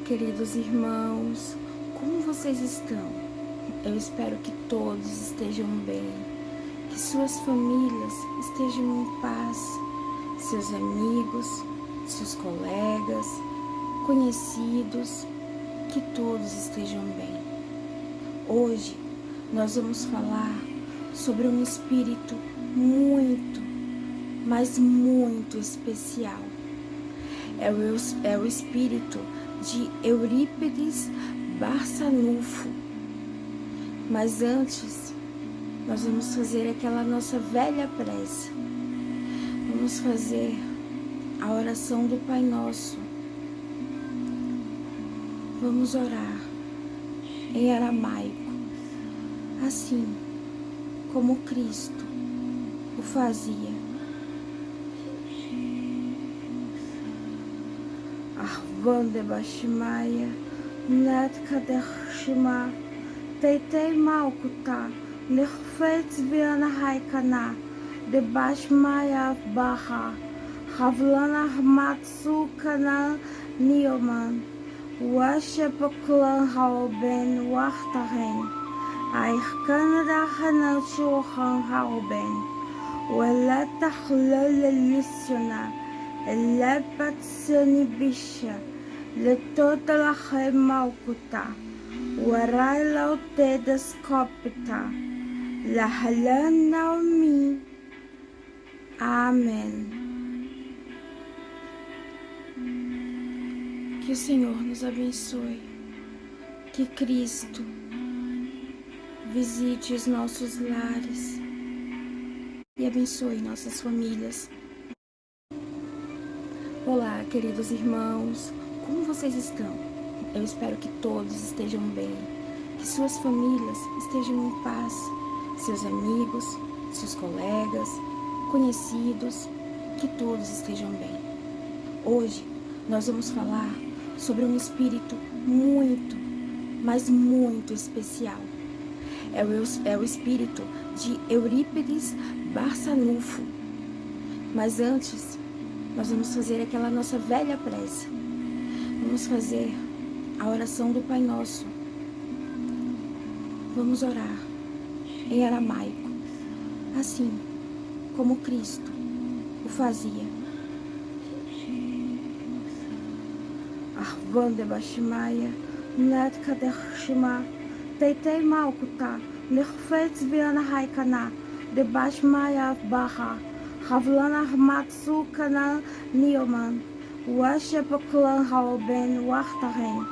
queridos irmãos, como vocês estão? Eu espero que todos estejam bem, que suas famílias estejam em paz, seus amigos, seus colegas, conhecidos, que todos estejam bem. Hoje nós vamos falar sobre um espírito muito, mas muito especial. É o espírito de Eurípides Barçanufo. Mas antes, nós vamos fazer aquela nossa velha prece. Vamos fazer a oração do Pai Nosso. Vamos orar em aramaico, assim como Cristo o fazia. Arvande Bashimaya, Netkadeshima, Teitei Malkuta, Nirfetz Viana Haikana, de Bashmaya Baha, Havlana Matsu Kana Nioman, Washepaklan Hauben Wachtahen, Aikana Hanal Shuhan Hauben, Weleta Hulelisiona. اللابت سني بيشا لتوتا لخي موكوتا وراي لو تيدس كوبتا لحلان نومي Amém. Que o Senhor nos abençoe, que Cristo visite os nossos lares e abençoe nossas famílias. Olá, queridos irmãos, como vocês estão? Eu espero que todos estejam bem, que suas famílias estejam em paz, seus amigos, seus colegas, conhecidos, que todos estejam bem. Hoje nós vamos falar sobre um espírito muito, mas muito especial. É o espírito de Eurípides Barçanufo. Mas antes, nós vamos fazer aquela nossa velha prece. Vamos fazer a oração do Pai Nosso. Vamos orar em aramaico, assim como Cristo o fazia. Arvande Bashimaya, Netkadeshima, Teitei Malkuta, Nirfetz Viana Haikana, de Bashmaya Baha, Havlana Matsu Kana Nioman, Washepaklan Hauben Wachtahen,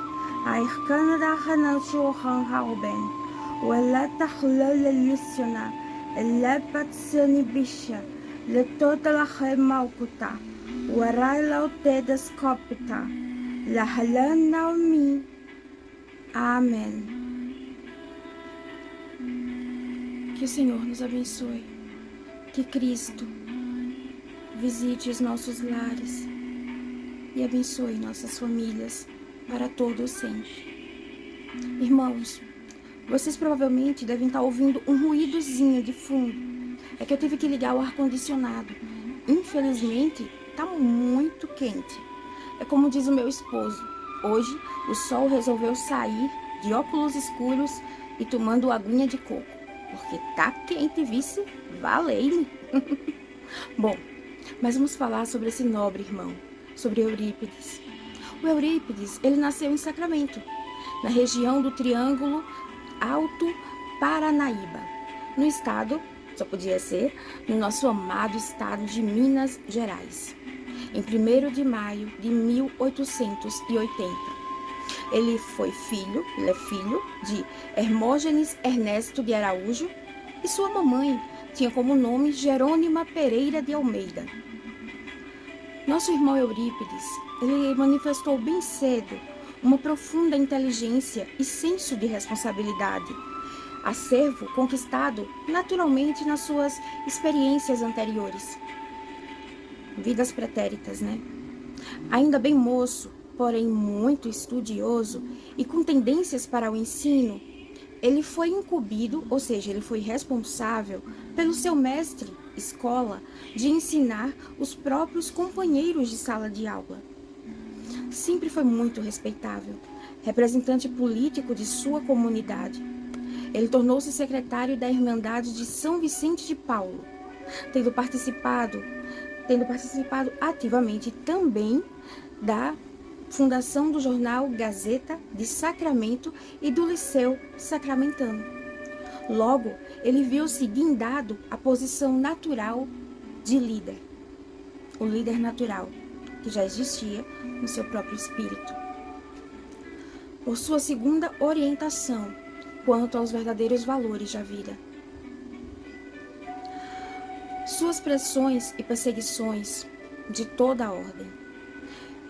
Aikana Hanal Shuhan Hauben, Weleta Hulelisiona, اللابت سني بيشا لتوتا لخي موكوتا وراي لو تيدس كوبتا لحلان نومي Amém. Que o Senhor nos abençoe, que Cristo visite os nossos lares e abençoe nossas famílias para todos sempre. Irmãos, vocês provavelmente devem estar ouvindo um ruídozinho de fundo. É que eu tive que ligar o ar-condicionado. Infelizmente, está muito quente. É como diz o meu esposo. Hoje, o sol resolveu sair de óculos escuros e tomando aguinha de coco. Porque tá quente, vice, valei-me. Bom, mas vamos falar sobre esse nobre irmão, sobre Eurípides. O Eurípides, ele nasceu em Sacramento, na região do Triângulo Alto Paranaíba, no estado, só podia ser, no nosso amado estado de Minas Gerais, em 1º de maio de 1880. Ele é filho de Hermógenes Ernesto de Araújo e sua mamãe tinha como nome Jerônima Pereira de Almeida. Nosso irmão Eurípides, ele manifestou bem cedo uma profunda inteligência e senso de responsabilidade, acervo conquistado naturalmente nas suas experiências anteriores, vidas pretéritas, né? Ainda bem moço, porém muito estudioso e com tendências para o ensino, ele foi incumbido, ou seja, ele foi responsável pelo seu mestre, escola, de ensinar os próprios companheiros de sala de aula. sempre foi muito respeitável, representante político de sua comunidade. Ele tornou-se secretário da Irmandade de São Vicente de Paulo, tendo participado ativamente também da fundação do jornal Gazeta de Sacramento e do Liceu Sacramentano. Logo, ele viu-se guindado à posição natural de líder, o líder natural, que já existia no seu próprio espírito. Por sua segunda orientação quanto aos verdadeiros valores da vida. Suas pressões e perseguições de toda a ordem.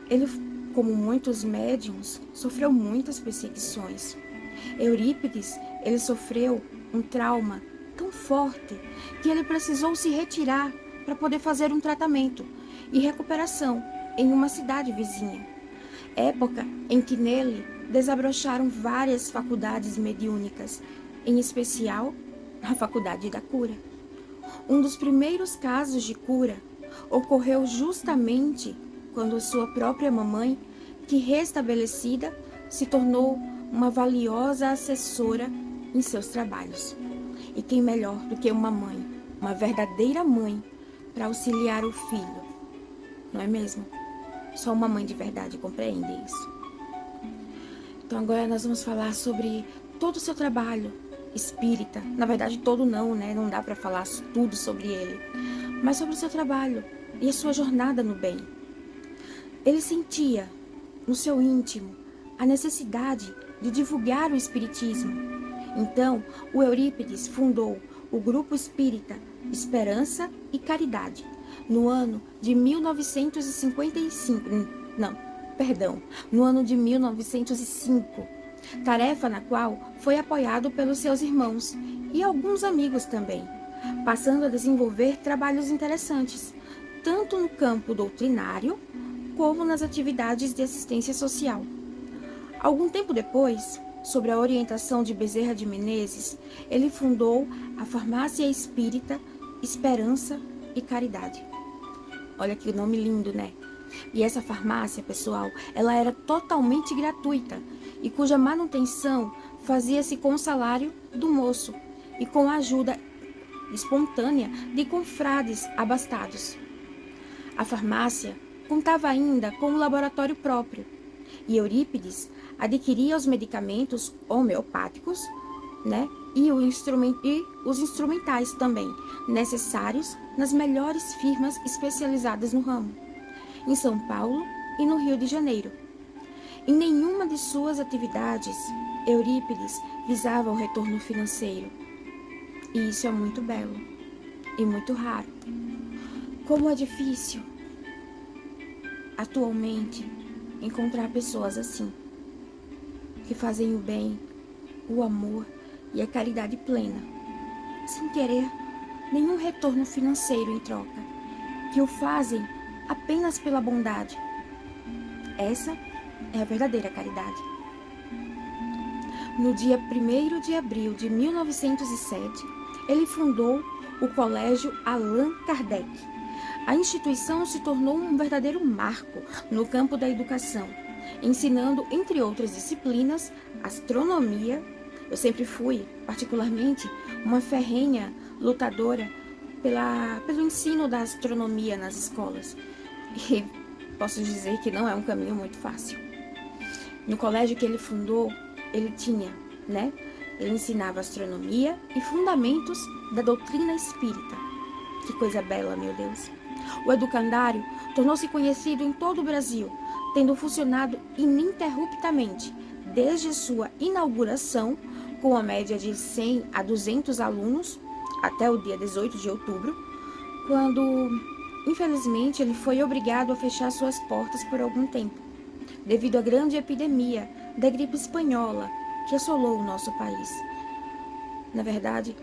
Ele, como muitos médiuns, sofreu muitas perseguições. Eurípides, ele sofreu um trauma tão forte que ele precisou se retirar para poder fazer um tratamento e recuperação em uma cidade vizinha. Época em que nele desabrocharam várias faculdades mediúnicas, em especial a Faculdade da Cura. Um dos primeiros casos de cura ocorreu justamente quando sua própria mamãe, que restabelecida, se tornou uma valiosa assessora em seus trabalhos. E quem melhor do que uma mãe, uma verdadeira mãe, para auxiliar o filho, não é mesmo? Só uma mãe de verdade compreende isso. Então agora nós vamos falar sobre todo o seu trabalho espírita. Na verdade todo não, né? Não dá para falar tudo sobre ele. Mas sobre o seu trabalho e a sua jornada no bem. Ele sentia no seu íntimo a necessidade de divulgar o espiritismo. Então o Eurípides fundou o Grupo Espírita Esperança e Caridade no ano de 1955. No ano de 1905, tarefa na qual foi apoiado pelos seus irmãos e alguns amigos também, passando a desenvolver trabalhos interessantes, tanto no campo doutrinário, como nas atividades de assistência social. Algum tempo depois, sob a orientação de Bezerra de Menezes, ele fundou a Farmácia Espírita Esperança e Caridade. Olha que nome lindo, né? E essa farmácia, pessoal, ela era totalmente gratuita e cuja manutenção fazia-se com o salário do moço e com a ajuda espontânea de confrades abastados. A farmácia contava ainda com um laboratório próprio e Eurípides adquiria os medicamentos homeopáticos, né? E os instrumentais também, necessários nas melhores firmas especializadas no ramo, em São Paulo e no Rio de Janeiro. Em nenhuma de suas atividades, Eurípides visava o retorno financeiro. E isso é muito belo e muito raro. Como é difícil, atualmente, encontrar pessoas assim, que fazem o bem, o amor e a caridade plena, sem querer nenhum retorno financeiro em troca, que o fazem apenas pela bondade. Essa é a verdadeira caridade. No dia 1º de abril de 1907, ele fundou o Colégio Allan Kardec. A instituição se tornou um verdadeiro marco no campo da educação, ensinando, entre outras disciplinas, astronomia. Eu sempre fui, particularmente, uma ferrenha lutadora pelo ensino da astronomia nas escolas. E posso dizer que não é um caminho muito fácil. No colégio que ele fundou, ele tinha, né? Ele ensinava astronomia e fundamentos da doutrina espírita. Que coisa bela, meu Deus! O educandário tornou-se conhecido em todo o Brasil, tendo funcionado ininterruptamente desde sua inauguração, com a média de 100 a 200 alunos, até o dia 18 de outubro, quando, infelizmente, ele foi obrigado a fechar suas portas por algum tempo, devido à grande epidemia da gripe espanhola que assolou o nosso país. Na verdade,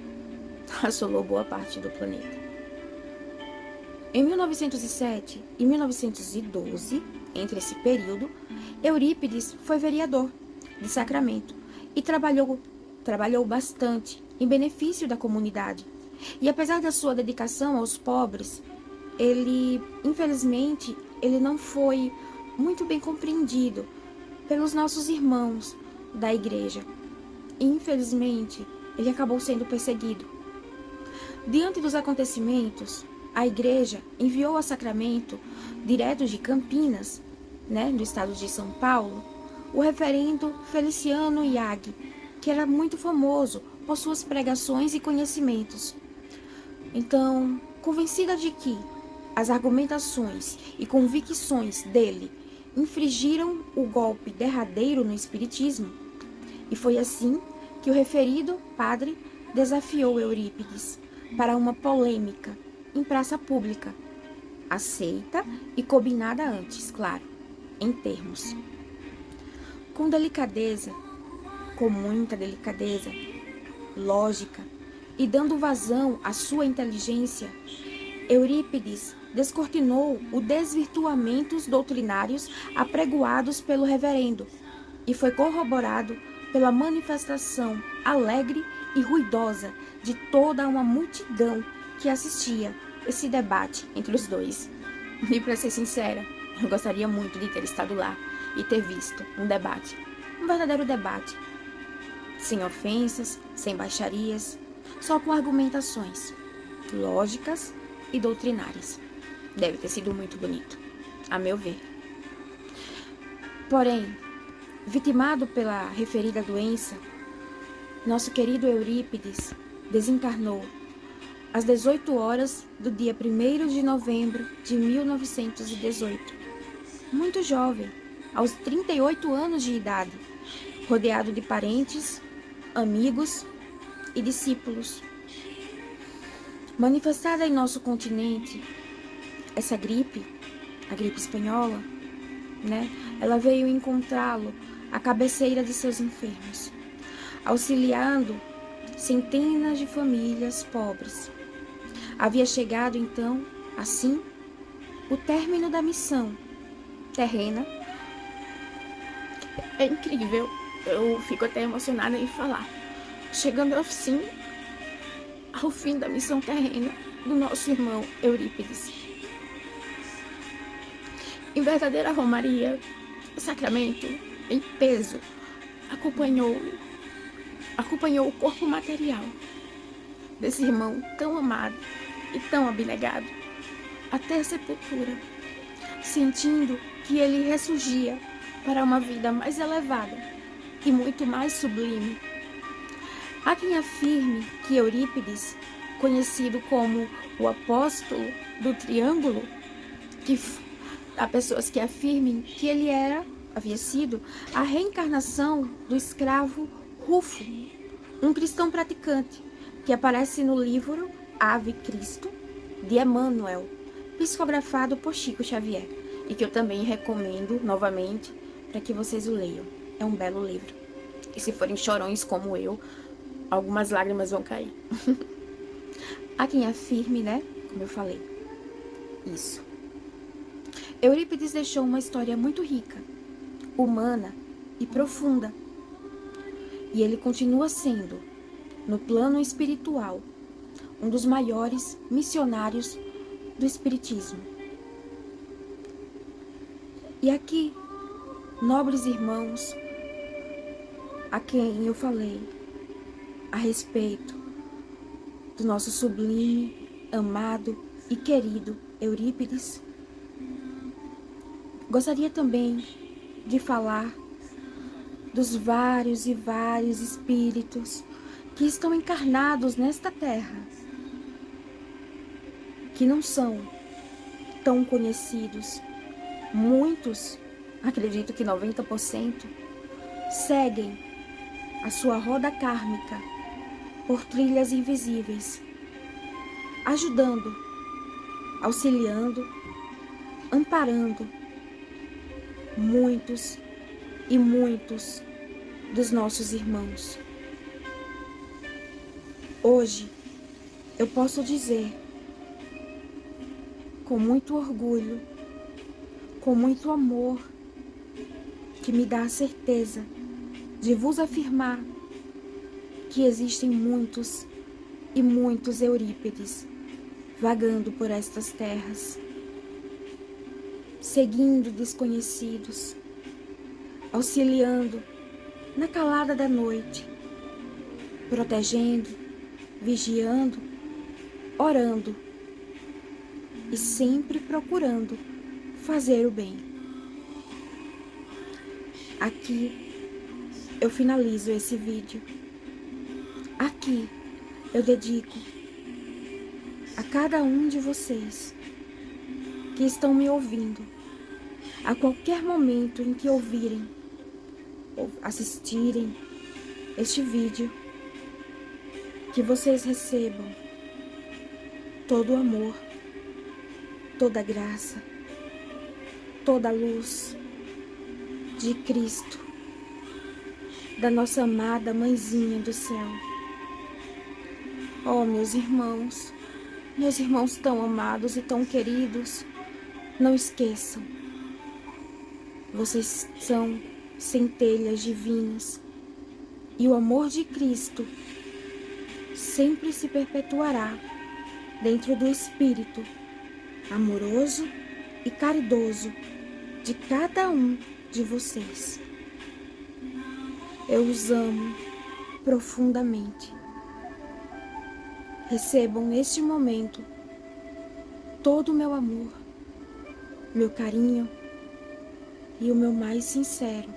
assolou boa parte do planeta. Em 1907 e 1912, entre esse período, Eurípides foi vereador de Sacramento e trabalhou bastante em benefício da comunidade. E apesar da sua dedicação aos pobres, infelizmente, ele não foi muito bem compreendido pelos nossos irmãos da igreja. E, infelizmente, ele acabou sendo perseguido. Diante dos acontecimentos, a igreja enviou a Sacramento, direto de Campinas, do estado de São Paulo, o reverendo Feliciano Iag, que era muito famoso por suas pregações e conhecimentos. Então, convencida de que as argumentações e convicções dele infligiram o golpe derradeiro no espiritismo, e foi assim que o referido padre desafiou Eurípides para uma polêmica em praça pública, aceita e combinada antes, claro, em termos. Com delicadeza, com muita delicadeza, lógica e dando vazão à sua inteligência, Eurípides descortinou os desvirtuamentos doutrinários apregoados pelo reverendo e foi corroborado pela manifestação alegre e ruidosa de toda uma multidão que assistia esse debate entre os dois. E para ser sincera, eu gostaria muito de ter estado lá e ter visto um debate, um verdadeiro debate, sem ofensas, sem baixarias, só com argumentações lógicas e doutrinárias. Deve ter sido muito bonito, a meu ver. Porém, vitimado pela referida doença, nosso querido Eurípides desencarnou às 18 horas do dia 1º de novembro de 1918. Muito jovem, aos 38 anos de idade, rodeado de parentes, amigos e discípulos. Manifestada em nosso continente, essa gripe, a gripe espanhola, ela veio encontrá-lo à cabeceira de seus enfermos, auxiliando centenas de famílias pobres. Havia chegado, então, assim, o término da missão terrena. É incrível, eu fico até emocionada em falar. Chegando assim ao fim da missão terrena do nosso irmão Eurípides. Em verdadeira romaria, o Sacramento, em peso, acompanhou o corpo material desse irmão tão amado e tão abnegado até a sepultura, sentindo que ele ressurgia para uma vida mais elevada e muito mais sublime. Há quem afirme que Eurípides, conhecido como o apóstolo do triângulo, há pessoas que afirmem que ele havia sido a reencarnação do escravo Rufo, um cristão praticante, que aparece no livro Ave Cristo, de Emmanuel, psicografado por Chico Xavier, e que eu também recomendo novamente para que vocês o leiam. É um belo livro. E se forem chorões como eu, algumas lágrimas vão cair. Há quem afirme, como eu falei, isso. Eurípides deixou uma história muito rica, humana e profunda. E ele continua sendo, no plano espiritual, um dos maiores missionários do espiritismo. E aqui, nobres irmãos, a quem eu falei a respeito do nosso sublime, amado e querido Eurípides, gostaria também de falar dos vários e vários espíritos que estão encarnados nesta terra, que não são tão conhecidos. Muitos, acredito que 90%, seguem a sua roda kármica por trilhas invisíveis, ajudando, auxiliando, amparando muitos e muitos dos nossos irmãos. Hoje, eu posso dizer, com muito orgulho, com muito amor, que me dá a certeza de vos afirmar que existem muitos e muitos Eurípides vagando por estas terras. seguindo desconhecidos, auxiliando na calada da noite, protegendo, vigiando, orando e sempre procurando fazer o bem. Aqui eu finalizo esse vídeo. Aqui eu dedico a cada um de vocês que estão me ouvindo, a qualquer momento em que ouvirem ou assistirem este vídeo, que vocês recebam todo o amor, toda a graça, toda a luz de Cristo, da nossa amada Mãezinha do céu. Oh, meus irmãos tão amados e tão queridos, não esqueçam, vocês são centelhas divinas e o amor de Cristo sempre se perpetuará dentro do espírito amoroso e caridoso de cada um de vocês. Eu os amo profundamente. Recebam neste momento todo o meu amor, meu carinho e o meu mais sincero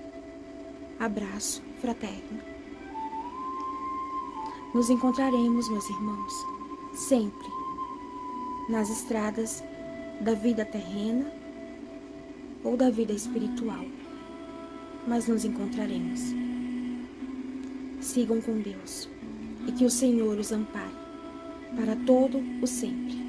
abraço fraterno. Nos encontraremos, meus irmãos, sempre nas estradas da vida terrena ou da vida espiritual, mas nos encontraremos. Sigam com Deus e que o Senhor os ampare para todo o sempre.